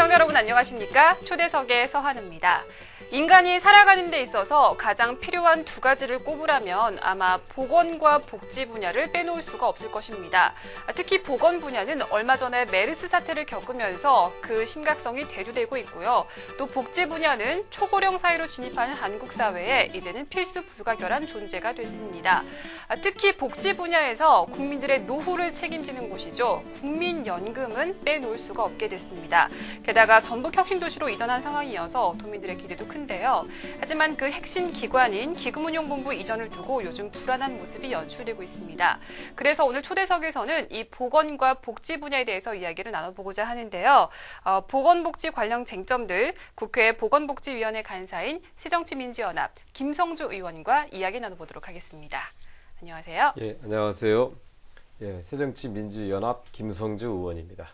시청자 여러분 안녕하십니까? 초대석의 서한입니다. 인간이 살아가는 데 있어서 가장 필요한 두 가지를 꼽으라면 아마 보건과 복지 분야를 빼놓을 수가 없을 것입니다. 특히 보건 분야는 얼마 전에 메르스 사태를 겪으면서 그 심각성이 대두되고 있고요. 또 복지 분야는 초고령 사회로 진입하는 한국 사회에 이제는 필수 불가결한 존재가 됐습니다. 특히 복지 분야에서 국민들의 노후를 책임지는 곳이죠. 국민연금은 빼놓을 수가 없게 됐습니다. 게다가 전북 혁신도시로 이전한 상황이어서 도민들의 기대도 큰데요. 하지만 그 핵심 기관인 기금운용본부 이전을 두고 요즘 불안한 모습이 연출되고 있습니다. 그래서 오늘 초대석에서는 이 보건과 복지 분야에 대해서 이야기를 나눠보고자 하는데요. 보건복지 관련 쟁점들 국회 보건복지위원회 간사인 새정치민주연합 김성주 의원과 이야기 나눠보도록 하겠습니다. 안녕하세요. 예, 안녕하세요. 예, 새정치민주연합 김성주 의원입니다.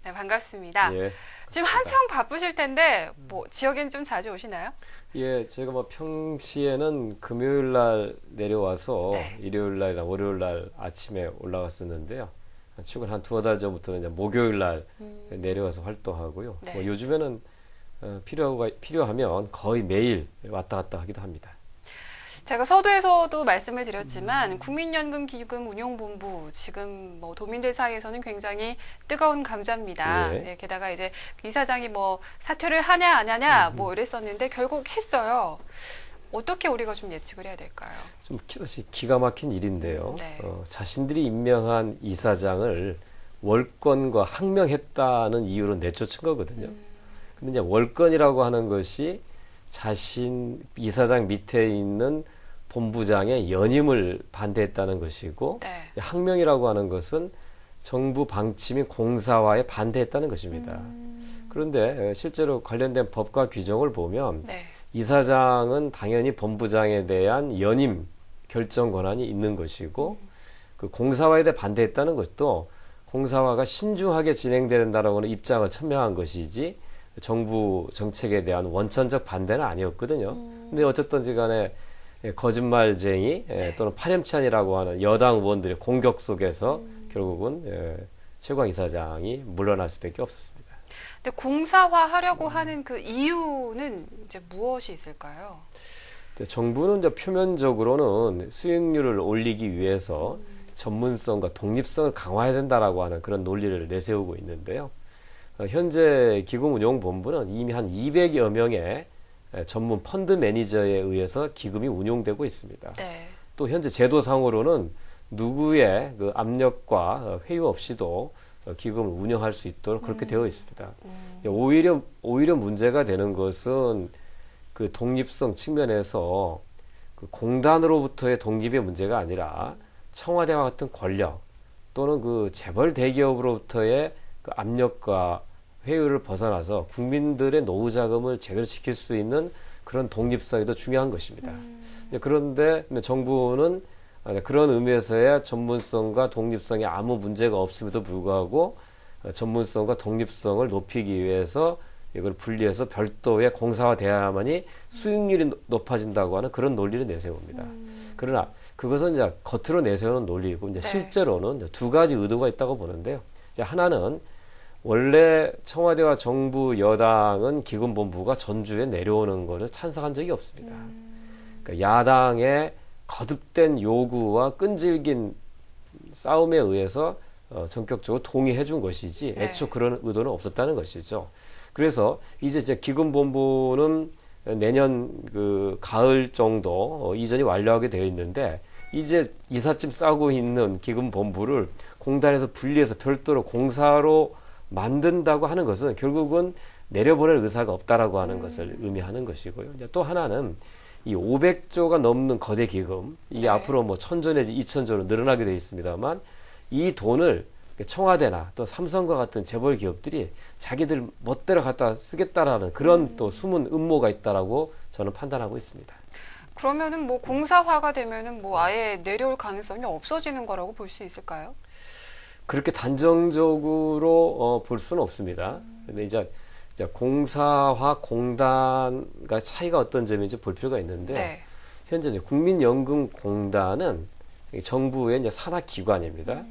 네, 반갑습니다. 예, 지금 한창 바쁘실 텐데 지역엔 좀 자주 오시나요? 예, 제가 평시에는 금요일 날 내려와서 네. 일요일 날이나 월요일 날 아침에 올라갔었는데요. 최근 한 두어 달 전부터는 이제 목요일 날 내려와서 활동하고요. 네. 요즘에는 필요하면 거의 매일 왔다 갔다 하기도 합니다. 제가 서두에서도 말씀을 드렸지만 국민연금 기금 운용본부 지금 도민들 사이에서는 굉장히 뜨거운 감자입니다. 네. 네, 게다가 이제 이사장이 사퇴를 하냐 안 하냐 이랬었는데 결국 했어요. 어떻게 우리가 좀 예측을 해야 될까요? 좀 기가 막힌 일인데요. 네. 자신들이 임명한 이사장을 월권과 항명했다는 이유로 내쫓은 거거든요. 근데 이제 월권이라고 하는 것이 자신 이사장 밑에 있는 본부장의 연임을 반대했다는 것이고, 네. 항명이라고 하는 것은 정부 방침인 공사화에 반대했다는 것입니다. 그런데 실제로 관련된 법과 규정을 보면 네. 이사장은 당연히 본부장에 대한 연임 결정 권한이 있는 것이고, 그 공사화에 대해 반대했다는 것도 공사화가 신중하게 진행된다라고 하는 입장을 천명한 것이지 정부 정책에 대한 원천적 반대는 아니었거든요. 근데 어쨌든지 간에 거짓말쟁이 또는 파렴치한이라고 하는 여당 의원들의 공격 속에서 결국은 최광 이사장이 물러날 수밖에 없었습니다. 근데 공사화하려고 하는 그 이유는 이제 무엇이 있을까요? 정부는 이제 표면적으로는 수익률을 올리기 위해서 전문성과 독립성을 강화해야 된다라고 하는 그런 논리를 내세우고 있는데요. 현재 기금운용본부는 이미 한 200여 명의 전문 펀드 매니저에 의해서 기금이 운용되고 있습니다. 네. 또 현재 제도상으로는 누구의 그 압력과 회유 없이도 기금을 운영할 수 있도록 그렇게 되어 있습니다. 오히려 문제가 되는 것은 그 독립성 측면에서 그 공단으로부터의 독립의 문제가 아니라 청와대와 같은 권력 또는 그 재벌 대기업으로부터의 그 압력과 회유를 벗어나서 국민들의 노후 자금을 제대로 지킬 수 있는 그런 독립성이 더 중요한 것입니다. 그런데 정부는 그런 의미에서야 전문성과 독립성에 아무 문제가 없음에도 불구하고 전문성과 독립성을 높이기 위해서 이걸 분리해서 별도의 공사화돼야만이 수익률이 높아진다고 하는 그런 논리를 내세웁니다. 그러나 그것은 이제 겉으로 내세우는 논리이고 이제 네. 실제로는 두 가지 의도가 있다고 보는데요. 이제 하나는 원래 청와대와 정부 여당은 기금본부가 전주에 내려오는 것을 찬성한 적이 없습니다. 그러니까 야당의 거듭된 요구와 끈질긴 싸움에 의해서 전격적으로 동의해 준 것이지 애초 그런 의도는 없었다는 것이죠. 그래서 이제 기금본부는 내년 그 가을 정도 이전이 완료하게 되어 있는데 이제 이삿짐 싸고 있는 기금본부를 공단에서 분리해서 별도로 공사로 만든다고 하는 것은 결국은 내려보낼 의사가 없다라고 하는 것을 의미하는 것이고요. 이제 또 하나는 이 500조가 넘는 거대 기금, 이게 앞으로 1000조 내지 2000조로 늘어나게 되어 있습니다만 이 돈을 청와대나 또 삼성과 같은 재벌 기업들이 자기들 멋대로 갖다 쓰겠다라는 그런 또 숨은 음모가 있다라고 저는 판단하고 있습니다. 그러면은 공사화가 되면은 아예 내려올 가능성이 없어지는 거라고 볼 수 있을까요? 그렇게 단정적으로 볼 수는 없습니다. 근데 이제 이제 공사와 공단과 차이가 어떤 점인지 볼 필요가 있는데요. 네. 현재 이제 국민연금공단은 정부의 이제 산하기관입니다.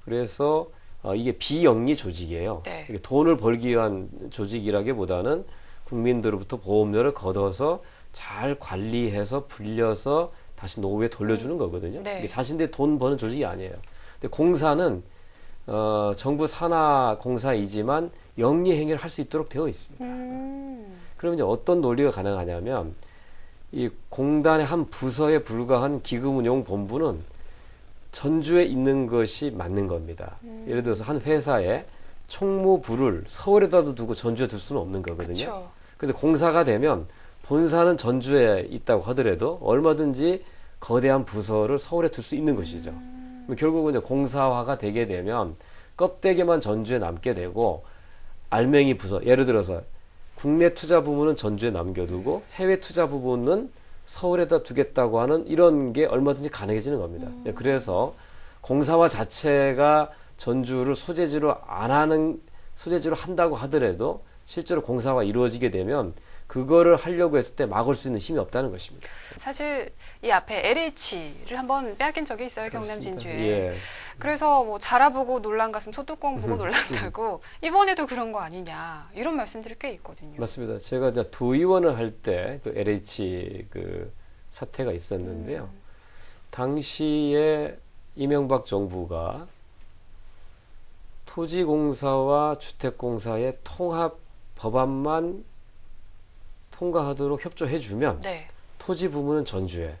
그래서 이게 비영리 조직이에요. 네. 이게 돈을 벌기 위한 조직이라기보다는 국민들로부터 보험료를 걷어서 잘 관리해서 불려서 다시 노후에 돌려주는 거거든요. 네. 이게 자신들이 돈 버는 조직이 아니에요. 근데 공사는 정부 산하 공사이지만 영리 행위를 할 수 있도록 되어 있습니다. 그러면 이제 어떤 논리가 가능하냐면 이 공단의 한 부서에 불과한 기금운용본부는 전주에 있는 것이 맞는 겁니다. 예를 들어서 한 회사에 총무부를 서울에다도 두고 전주에 둘 수는 없는 거거든요. 그쵸. 근데 공사가 되면 본사는 전주에 있다고 하더라도 얼마든지 거대한 부서를 서울에 둘 수 있는 것이죠. 결국은 이제 공사화가 되게 되면 껍데기만 전주에 남게 되고 알맹이 부서, 예를 들어서 국내 투자 부문은 전주에 남겨두고 해외 투자 부문은 서울에다 두겠다고 하는 이런 게 얼마든지 가능해지는 겁니다. 그래서 공사화 자체가 전주를 소재지로 안 하는, 소재지로 한다고 하더라도 실제로 공사가 이루어지게 되면 그거를 하려고 했을 때 막을 수 있는 힘이 없다는 것입니다. 사실 이 앞에 LH를 한번 빼앗긴 적이 있어요. 경남 그렇습니다. 진주에. 예. 그래서 뭐 자라보고 놀란 가슴 소뚜껑 보고 놀란다고 이번에도 그런 거 아니냐 이런 말씀들이 꽤 있거든요. 맞습니다. 제가 이제 도의원을 할 때 그 LH 그 사태가 있었는데요. 당시에 이명박 정부가 토지공사와 주택공사의 통합 법안만 통과하도록 협조해주면 네. 토지 부분은 전주에,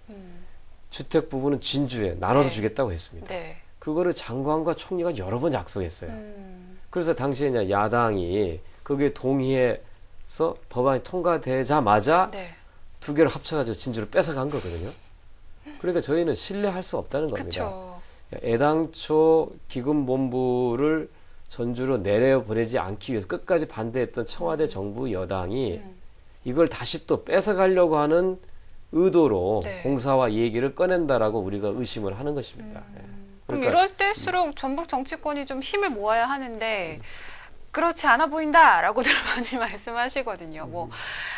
주택 부분은 진주에 나눠서 네. 주겠다고 했습니다. 네. 그거를 장관과 총리가 여러 번 약속했어요. 그래서 당시에 이제 야당이 거기에 동의해서 법안이 통과되자마자 네. 두 개를 합쳐가지고 진주를 뺏어간 거거든요. 그러니까 저희는 신뢰할 수 없다는 겁니다. 그렇죠. 애당초 기금본부를 전주로 내려보내지 않기 위해서 끝까지 반대했던 청와대 정부 여당이 이걸 다시 또 뺏어가려고 하는 의도로 네. 공사와 얘기를 꺼낸다라고 우리가 의심을 하는 것입니다. 예. 그럼 그러니까 이럴 때일수록 전북 정치권이 좀 힘을 모아야 하는데 그렇지 않아 보인다라고들 많이 말씀하시거든요. 뭐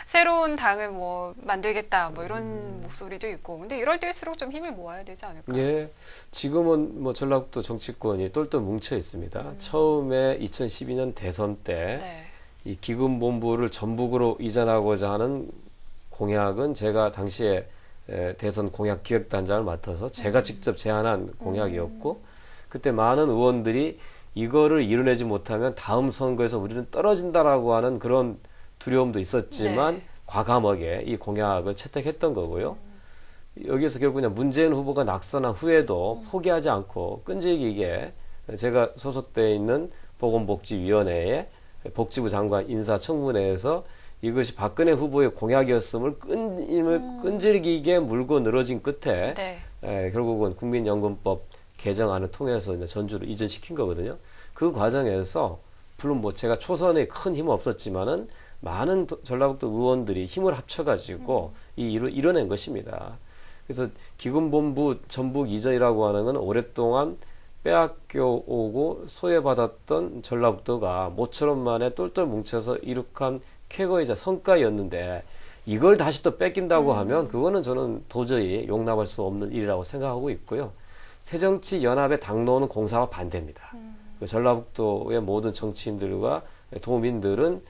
새로운 당을 뭐 만들겠다 뭐 이런 목소리도 있고. 근데 이럴 때일수록 좀 힘을 모아야 되지 않을까요? 예, 지금은 뭐 전라북도 정치권이 똘똘 뭉쳐 있습니다. 처음에 2012년 대선 때 네. 이 기금본부를 전북으로 이전하고자 하는 공약은 제가 당시에 대선 공약 기획단장을 맡아서 제가 직접 제안한 공약이었고 그때 많은 의원들이 이거를 이뤄내지 못하면 다음 선거에서 우리는 떨어진다라고 하는 그런 두려움도 있었지만 네. 과감하게 이 공약을 채택했던 거고요. 여기에서 결국 그냥 문재인 후보가 낙선한 후에도 포기하지 않고 끈질기게 제가 소속돼 있는 보건복지위원회에 복지부 장관 인사청문회에서 이것이 박근혜 후보의 공약이었음을 끈질기게 물고 늘어진 끝에 네. 결국은 국민연금법 개정안을 통해서 이제 전주를 이전시킨 거거든요. 그 과정에서 물론 뭐 제가 초선에 큰 힘은 없었지만은 많은 전라북도 의원들이 힘을 합쳐가지고 이뤄낸 것입니다. 그래서 기금본부 전북 이전이라고 하는 건 오랫동안 빼앗겨 오고 소외받았던 전라북도가 모처럼 만에 똘똘 뭉쳐서 이룩한 쾌거이자 성과였는데 이걸 다시 또 뺏긴다고 하면 그거는 저는 도저히 용납할 수 없는 일이라고 생각하고 있고요. 새정치연합의 당론은 공사와 반대입니다. 전라북도의 모든 정치인들과 도민들은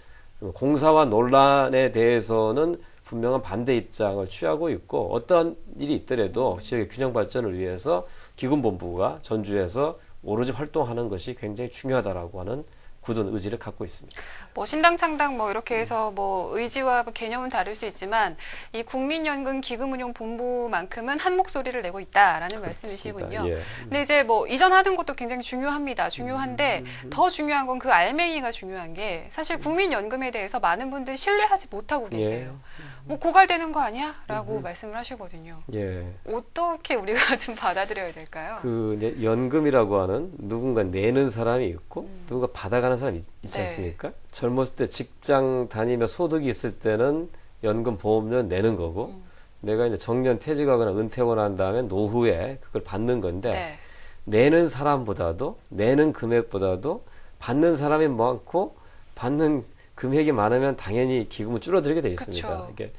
공사와 논란에 대해서는 분명한 반대 입장을 취하고 있고 어떠한 일이 있더라도 지역의 균형 발전을 위해서 기금본부가 전주에서 오로지 활동하는 것이 굉장히 중요하다라고 하는 굳은 의지를 갖고 있습니다. 뭐 신당 창당 뭐 이렇게 해서 뭐 의지와 개념은 다를 수 있지만 이 국민연금 기금운용본부만큼은 한 목소리를 내고 있다라는 말씀이시군요. 예. 근데 이제 뭐 이전하는 것도 굉장히 중요합니다. 중요한데 더 중요한 건 그 알맹이가 중요한 게 사실 국민연금에 대해서 많은 분들이 신뢰하지 못하고 계세요. 뭐 고갈되는 거 아니야? 라고 말씀을 하시거든요. 예. 어떻게 우리가 좀 받아들여야 될까요? 그 이제 연금이라고 하는 누군가 내는 사람이 있고 누군가 받아가는 사람이 있지 네. 않습니까? 젊었을 때 직장 다니며 소득이 있을 때는 연금 보험료 내는 거고 내가 이제 정년 퇴직하거나 은퇴하고 난 다음에 노후에 그걸 받는 건데 네. 내는 사람보다도 내는 금액보다도 받는 사람이 많고 받는 금액이 많으면 당연히 기금은 줄어들게 돼 있습니다. 그쵸. 이게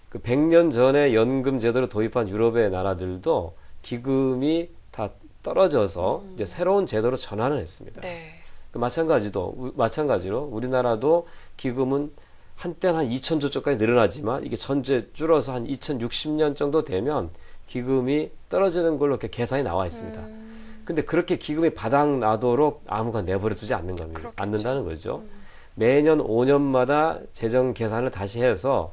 그 100년 전에 연금 제도를 도입한 유럽의 나라들도 기금이 다 떨어져서 이제 새로운 제도로 전환을 했습니다. 네. 그 마찬가지로 우리나라도 기금은 한때는 한 2,000조 쪽까지 늘어나지만 이게 전체 줄어서 한 2060년 정도 되면 기금이 떨어지는 걸로 이렇게 계산이 나와 있습니다. 근데 그렇게 기금이 바닥 나도록 아무거나 내버려 두지 않는 겁니다. 그렇겠죠. 않는다는 거죠. 매년 5년마다 재정 계산을 다시 해서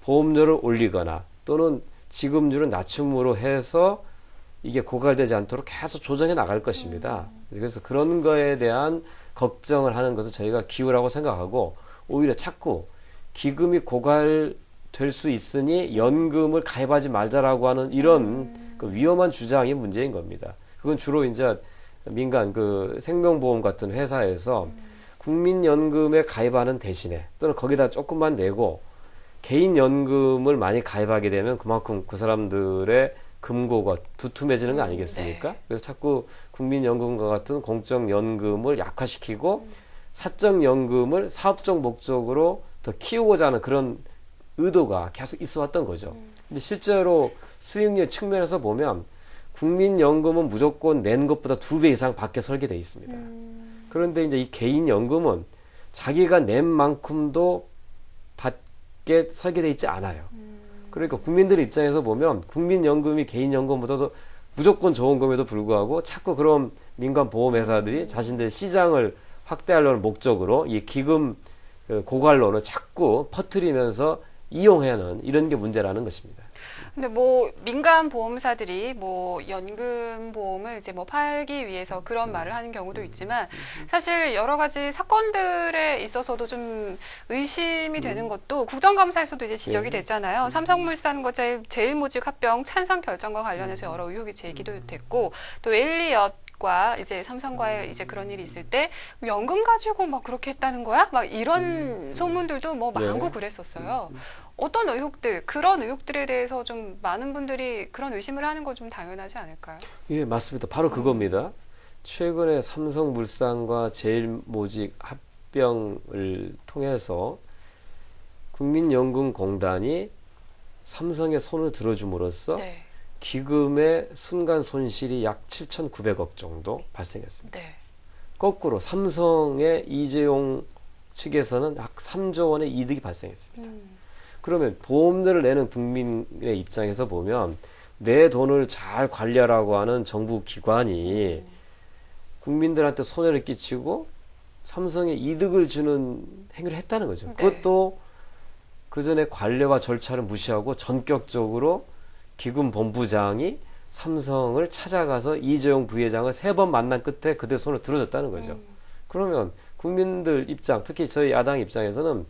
보험료를 올리거나 또는 지급률을 낮춤으로 해서 이게 고갈되지 않도록 계속 조정해 나갈 것입니다. 그래서 그런 거에 대한 걱정을 하는 것을 저희가 기우라고 생각하고 오히려 자꾸 기금이 고갈될 수 있으니 연금을 가입하지 말자라고 하는 이런 그 위험한 주장이 문제인 겁니다. 그건 주로 이제 민간 그 생명보험 같은 회사에서 국민연금에 가입하는 대신에 또는 거기다 조금만 내고 개인연금을 많이 가입하게 되면 그만큼 그 사람들의 금고가 두툼해지는 거 아니겠습니까? 네. 그래서 자꾸 국민연금과 같은 공적연금을 약화시키고 사적연금을 사업적 목적으로 더 키우고자 하는 그런 의도가 계속 있어 왔던 거죠. 근데 실제로 수익률 측면에서 보면 국민연금은 무조건 낸 것보다 2배 이상 밖에 설계되어 있습니다. 그런데 이제 이 개인연금은 자기가 낸 만큼도 받게 설계되어 있지 않아요. 그러니까 국민들 입장에서 보면 국민연금이 개인연금보다도 무조건 좋은 금에도 불구하고 자꾸 그런 민간 보험회사들이 자신들의 시장을 확대하려는 목적으로 이 기금 고갈론을 자꾸 퍼뜨리면서 이용하는 이런 게 문제라는 것입니다. 근데 뭐 민간 보험사들이 뭐 연금 보험을 이제 뭐 팔기 위해서 그런 말을 하는 경우도 있지만 사실 여러 가지 사건들에 있어서도 좀 의심이 되는 것도 국정감사에서도 이제 지적이 됐잖아요. 삼성물산과 제일모직 합병 찬성 결정과 관련해서 여러 의혹이 제기도 됐고 또 엘리엇과 이제 삼성과의 이제 그런 일이 있을 때 연금 가지고 막 그렇게 했다는 거야? 막 이런 소문들도 뭐 많고 그랬었어요. 어떤 의혹들, 그런 의혹들에 대해서 좀 많은 분들이 그런 의심을 하는 건 좀 당연하지 않을까요? 예, 맞습니다. 바로 그겁니다. 최근에 삼성물산과 제일모직 합병을 통해서 국민연금공단이 삼성의 손을 들어줌으로써 네. 기금의 순간 손실이 약 7,900억 정도 발생했습니다. 네. 거꾸로 삼성의 이재용 측에서는 약 3조 원의 이득이 발생했습니다. 그러면 보험료를 내는 국민의 입장에서 보면 내 돈을 잘 관리하라고 하는 정부 기관이 국민들한테 손해를 끼치고 삼성에 이득을 주는 행위를 했다는 거죠. 네. 그것도 그 전에 관례와 절차를 무시하고 전격적으로 기금 본부장이 삼성을 찾아가서 이재용 부회장을 3번 만난 끝에 그들 손을 들어줬다는 거죠. 그러면 국민들 입장, 특히 저희 야당 입장에서는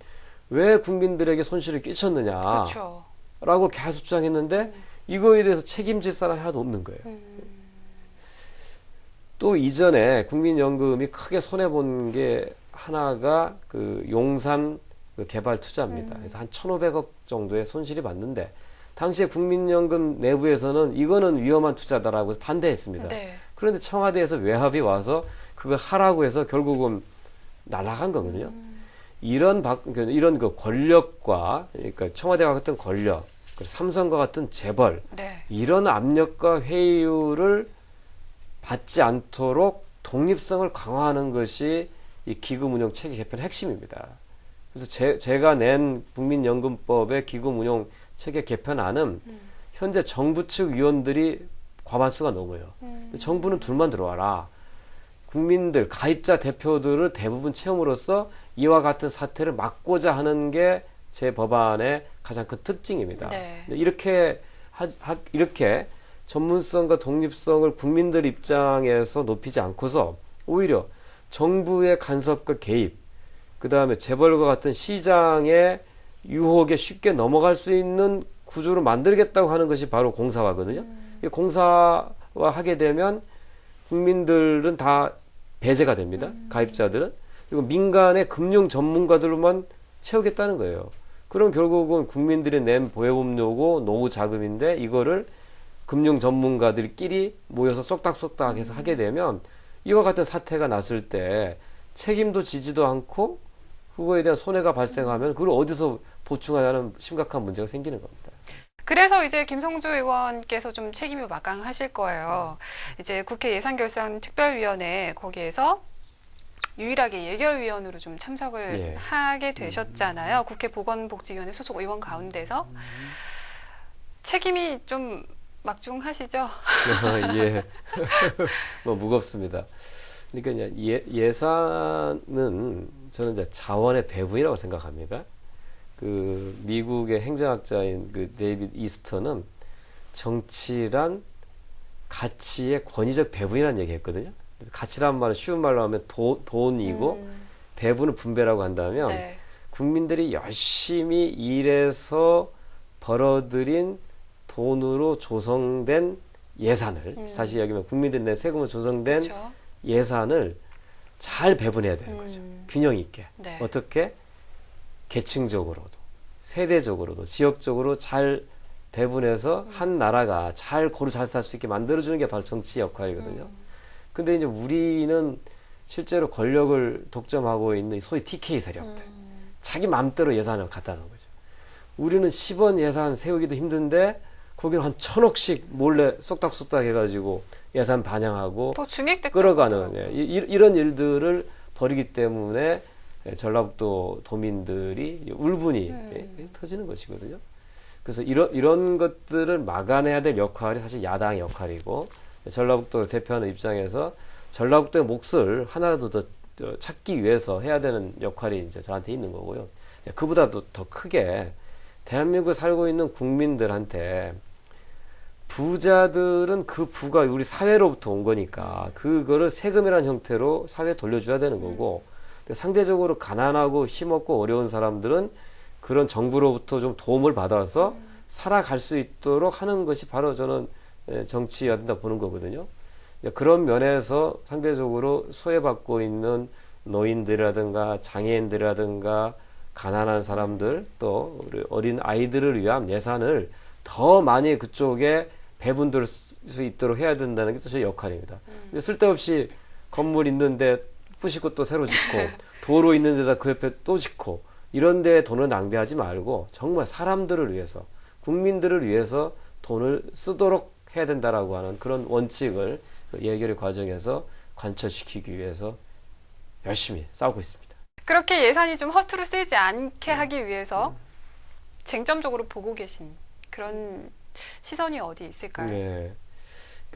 왜 국민들에게 손실을 끼쳤느냐 그렇죠. 라고 계속 주장했는데 이거에 대해서 책임질 사람이 하나도 없는 거예요. 또 이전에 국민연금이 크게 손해본 게 하나가 그 용산 그 개발 투자입니다. 그래서 한 1,500억 정도의 손실이 봤는데 당시에 국민연금 내부에서는 이거는 위험한 투자다라고 반대했습니다. 네. 그런데 청와대에서 외압이 와서 그거 하라고 해서 결국은 날아간 거거든요. 이런 그 권력과 그러니까 청와대와 같은 권력, 그리고 삼성과 같은 재벌 네. 이런 압력과 회유를 받지 않도록 독립성을 강화하는 것이 이 기금운용 체계 개편의 핵심입니다. 그래서 제가 낸 국민연금법의 기금운용 체계 개편안은 현재 정부 측 위원들이 과반수가 넘어요. 정부는 둘만 들어와라. 국민들, 가입자 대표들을 대부분 채움으로써 이와 같은 사태를 막고자 하는 게 제 법안의 가장 큰 특징입니다. 네. 이렇게 전문성과 독립성을 국민들 입장에서 높이지 않고서 오히려 정부의 간섭과 개입, 그 다음에 재벌과 같은 시장의 유혹에 쉽게 넘어갈 수 있는 구조를 만들겠다고 하는 것이 바로 공사화거든요. 이 공사화하게 되면 국민들은 다 배제가 됩니다. 가입자들은. 그리고 민간의 금융 전문가들로만 채우겠다는 거예요. 그럼 결국은 국민들이 낸 보험료고 노후 자금인데 이거를 금융 전문가들끼리 모여서 쏙닥쏙닥 해서 하게 되면 이와 같은 사태가 났을 때 책임도 지지도 않고 그거에 대한 손해가 발생하면 그걸 어디서 보충하냐는 심각한 문제가 생기는 겁니다. 그래서 이제 김성주 의원께서 좀 책임을 막강하실 거예요. 이제 국회 예산결산특별위원회 거기에서 유일하게 예결위원으로 좀 참석을 예. 하게 되셨잖아요. 국회 보건복지위원회 소속 의원 가운데서. 책임이 좀 막중하시죠? 예. 뭐 무겁습니다. 그러니까 예산은 저는 이제 자원의 배분이라고 생각합니다. 그 미국의 행정학자인 그 데이빗 이스터는 정치란 가치의 권위적 배분이라는 얘기했거든요. 가치란 말은 쉬운 말로 하면 돈이고 배분은 분배라고 한다면 네. 국민들이 열심히 일해서 벌어들인 돈으로 조성된 예산을 사실 여기면 국민들이 내 세금으로 조성된 그렇죠. 예산을 잘 배분해야 되는 거죠. 균형 있게. 네. 어떻게? 계층적으로도 세대적으로도 지역적으로 잘 배분해서 한 나라가 잘 고루 잘 살 수 있게 만들어주는 게 바로 정치 역할이거든요. 근데 이제 우리는 실제로 권력을 독점하고 있는 소위 TK 세력들 자기 마음대로 예산을 갖다 놓은 거죠. 우리는 10원 예산 세우기도 힘든데 거기는 한 1,000억씩 몰래 쏙닥쏙닥 해가지고 예산 반영하고 또 증액됐다고 끌어가는 하더라고요. 이런 일들을 벌이기 때문에 전라북도 도민들이 울분이 터지는 것이거든요. 그래서 이런 것들을 막아내야 될 역할이 사실 야당의 역할이고 전라북도를 대표하는 입장에서 전라북도의 몫을 하나라도 더 찾기 위해서 해야 되는 역할이 이제 저한테 있는 거고요. 그보다도 더 크게 대한민국에 살고 있는 국민들한테 부자들은 그 부가 우리 사회로부터 온 거니까 그거를 세금이라는 형태로 사회에 돌려줘야 되는 거고 상대적으로 가난하고 힘없고 어려운 사람들은 그런 정부로부터 좀 도움을 받아서 살아갈 수 있도록 하는 것이 바로 저는 정치여야 된다 보는 거거든요. 그런 면에서 상대적으로 소외받고 있는 노인들이라든가 장애인들이라든가 가난한 사람들 또 우리 어린 아이들을 위한 예산을 더 많이 그쪽에 배분될 수 있도록 해야 된다는 게 또 저희 역할입니다. 근데 쓸데없이 건물 있는데 부시고 또 새로 짓고 도로 있는 데다 그 옆에 또 짓고 이런 데에 돈을 낭비하지 말고 정말 사람들을 위해서 국민들을 위해서 돈을 쓰도록 해야 된다라고 하는 그런 원칙을 예결의 과정에서 관철시키기 위해서 열심히 싸우고 있습니다. 그렇게 예산이 좀 허투루 쓰이지 않게 하기 위해서 쟁점적으로 보고 계신 그런 시선이 어디 있을까요? 네.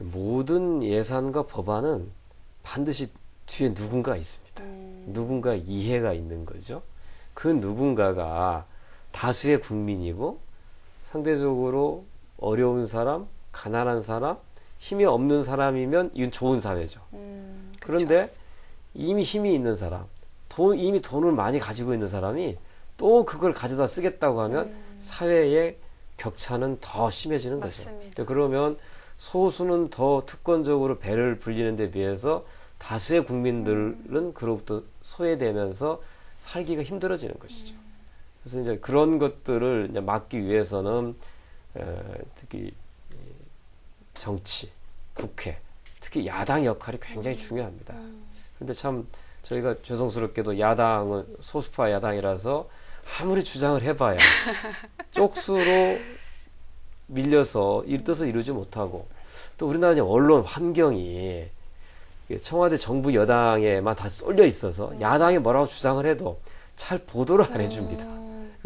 모든 예산과 법안은 반드시 뒤에 누군가 있습니다. 누군가 이해가 있는 거죠. 그 누군가가 다수의 국민이고 상대적으로 어려운 사람, 가난한 사람, 힘이 없는 사람이면 이건 좋은 사회죠. 그런데 이미 힘이 있는 사람, 이미 돈을 많이 가지고 있는 사람이 또 그걸 가져다 쓰겠다고 하면 사회의 격차는 더 심해지는 맞습니다. 거죠. 그러면 소수는 더 특권적으로 배를 불리는 데 비해서 다수의 국민들은 그로부터 소외되면서 살기가 힘들어지는 것이죠. 그래서 이제 그런 것들을 이제 막기 위해서는 특히 정치, 국회, 특히 야당 역할이 굉장히 중요합니다. 그런데 참 저희가 죄송스럽게도 야당은 소수파 야당이라서 아무리 주장을 해봐야 쪽수로 밀려서 뜻을 이루지 못하고 또 우리나라 언론 환경이 청와대 정부 여당에만 다 쏠려 있어서 야당이 뭐라고 주장을 해도 잘 보도를 안 해줍니다.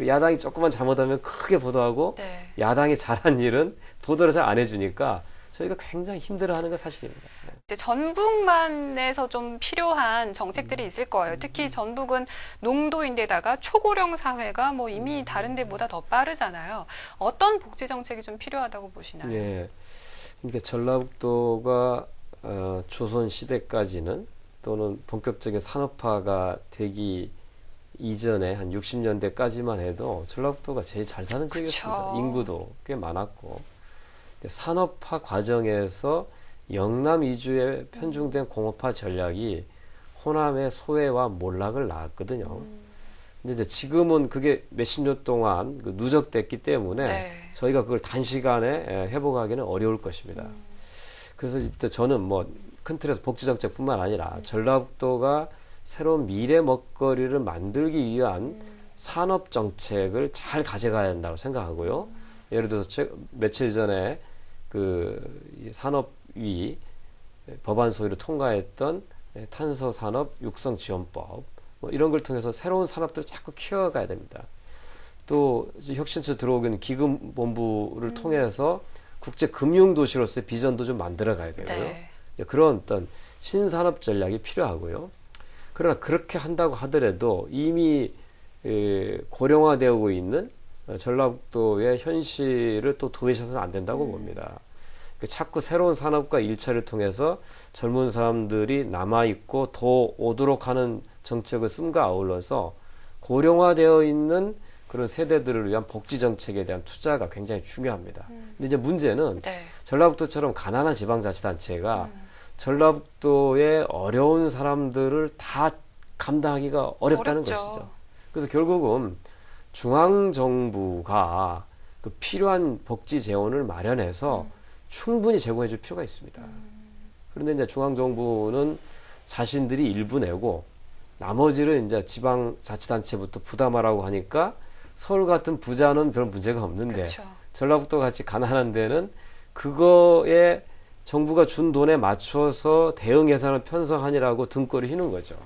야당이 조금만 잘못하면 크게 보도하고 네. 야당이 잘한 일은 보도를 잘 안 해주니까 저희가 굉장히 힘들어하는 건 사실입니다. 이제 전북만에서 좀 필요한 정책들이 있을 거예요. 특히 전북은 농도인데다가 초고령 사회가 뭐 이미 다른 데보다 더 빠르잖아요. 어떤 복지 정책이 좀 필요하다고 보시나요? 예. 그러니까 전라북도가 조선 시대까지는 또는 본격적인 산업화가 되기 이전에 한 60년대까지만 해도 전라북도가 제일 잘 사는 지역이었습니다. 그쵸. 인구도 꽤 많았고 산업화 과정에서 영남 위주의 편중된 공업화 전략이 호남의 소외와 몰락을 낳았거든요. 근데 이제 지금은 그게 몇십 년 동안 누적됐기 때문에 네. 저희가 그걸 단시간에 회복하기는 어려울 것입니다. 그래서 이때 저는 뭐 큰 틀에서 복지정책뿐만 아니라 전라북도가 새로운 미래 먹거리를 만들기 위한 산업 정책을 잘 가져가야 한다고 생각하고요. 예를 들어서 며칠 전에 이 산업위 법안 소위로 통과했던 탄소 산업 육성 지원법 뭐 이런 걸 통해서 새로운 산업들을 자꾸 키워가야 됩니다. 또 혁신처 들어오는 기금본부를 통해서 국제 금융 도시로서의 비전도 좀 만들어가야 되고요. 네. 그런 어떤 신산업 전략이 필요하고요. 그러나 그렇게 한다고 하더라도 이미 고령화되고 있는 전라북도의 현실을 또 도외시해서는 안 된다고 봅니다. 자꾸 새로운 산업과 일차를 통해서 젊은 사람들이 남아있고 더 오도록 하는 정책을 씀과 아울러서 고령화되어 있는 그런 세대들을 위한 복지 정책에 대한 투자가 굉장히 중요합니다. 근데 이제 문제는 네. 전라북도처럼 가난한 지방자치단체가 전라북도의 어려운 사람들을 다 감당하기가 어렵다는 어렵죠. 것이죠. 그래서 결국은 중앙정부가 그 필요한 복지 재원을 마련해서 충분히 제공해 줄 필요가 있습니다. 그런데 이제 중앙정부는 자신들이 일부 내고 나머지를 이제 지방자치단체부터 부담하라고 하니까 서울 같은 부자는 별 문제가 없는데 그렇죠. 전라북도 같이 가난한 데는 그거에 정부가 준 돈에 맞춰서 대응 예산을 편성하니라고 등골을 휘는 거죠.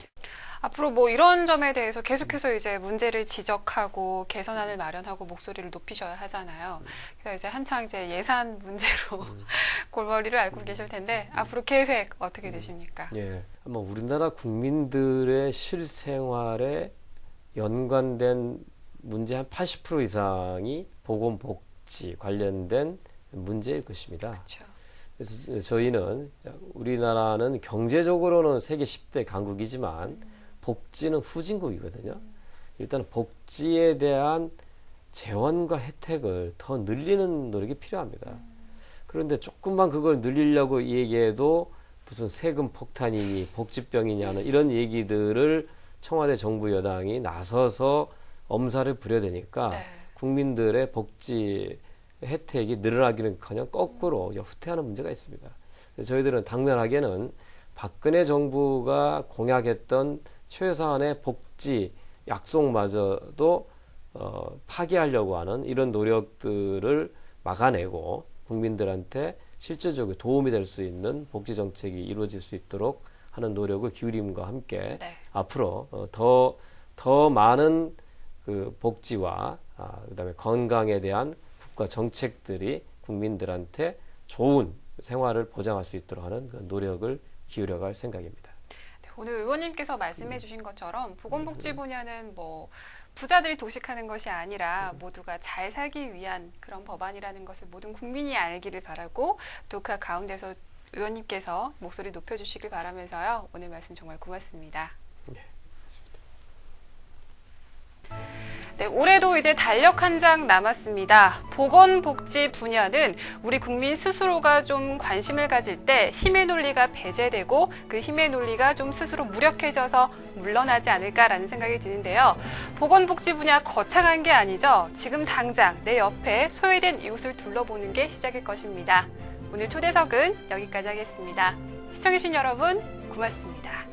앞으로 뭐 이런 점에 대해서 계속해서 이제 문제를 지적하고 개선안을 마련하고 목소리를 높이셔야 하잖아요. 그래서 이제 한창 이제 예산 문제로 골머리를 앓고 계실 텐데 앞으로 계획 어떻게 되십니까? 예, 아마 우리나라 국민들의 실생활에 연관된 문제 한 80% 이상이 보건복지 관련된 문제일 것입니다. 그렇죠. 그래서 저희는 우리나라는 경제적으로는 세계 10대 강국이지만 복지는 후진국이거든요. 일단 복지에 대한 재원과 혜택을 더 늘리는 노력이 필요합니다. 그런데 조금만 그걸 늘리려고 얘기해도 무슨 세금 폭탄이니 복지병이냐는 이런 얘기들을 청와대 정부 여당이 나서서 엄살을 부려대니까 네. 국민들의 복지 혜택이 늘어나기는커녕 거꾸로 후퇴하는 문제가 있습니다. 그래서 저희들은 당면하게는 박근혜 정부가 공약했던 최소한의 복지 약속마저도 파기하려고 하는 이런 노력들을 막아내고 국민들한테 실질적으로 도움이 될 수 있는 복지 정책이 이루어질 수 있도록 하는 노력을 기울임과 함께 네. 앞으로 더 많은 그 복지와 그다음에 건강에 대한 국가 정책들이 국민들한테 좋은 생활을 보장할 수 있도록 하는 그런 노력을 기울여갈 생각입니다. 오늘 의원님께서 말씀해 주신 것처럼 보건복지 분야는 뭐 부자들이 도식하는 것이 아니라 모두가 잘 살기 위한 그런 법안이라는 것을 모든 국민이 알기를 바라고 또 그 가운데서 의원님께서 목소리 높여주시길 바라면서요. 오늘 말씀 정말 고맙습니다. 네, 맞습니다. 네, 올해도 이제 달력 한 장 남았습니다. 보건복지 분야는 우리 국민 스스로가 좀 관심을 가질 때 힘의 논리가 배제되고 그 힘의 논리가 좀 스스로 무력해져서 물러나지 않을까라는 생각이 드는데요. 보건복지 분야 거창한 게 아니죠. 지금 당장 내 옆에 소외된 이웃을 둘러보는 게 시작일 것입니다. 오늘 초대석은 여기까지 하겠습니다. 시청해주신 여러분 고맙습니다.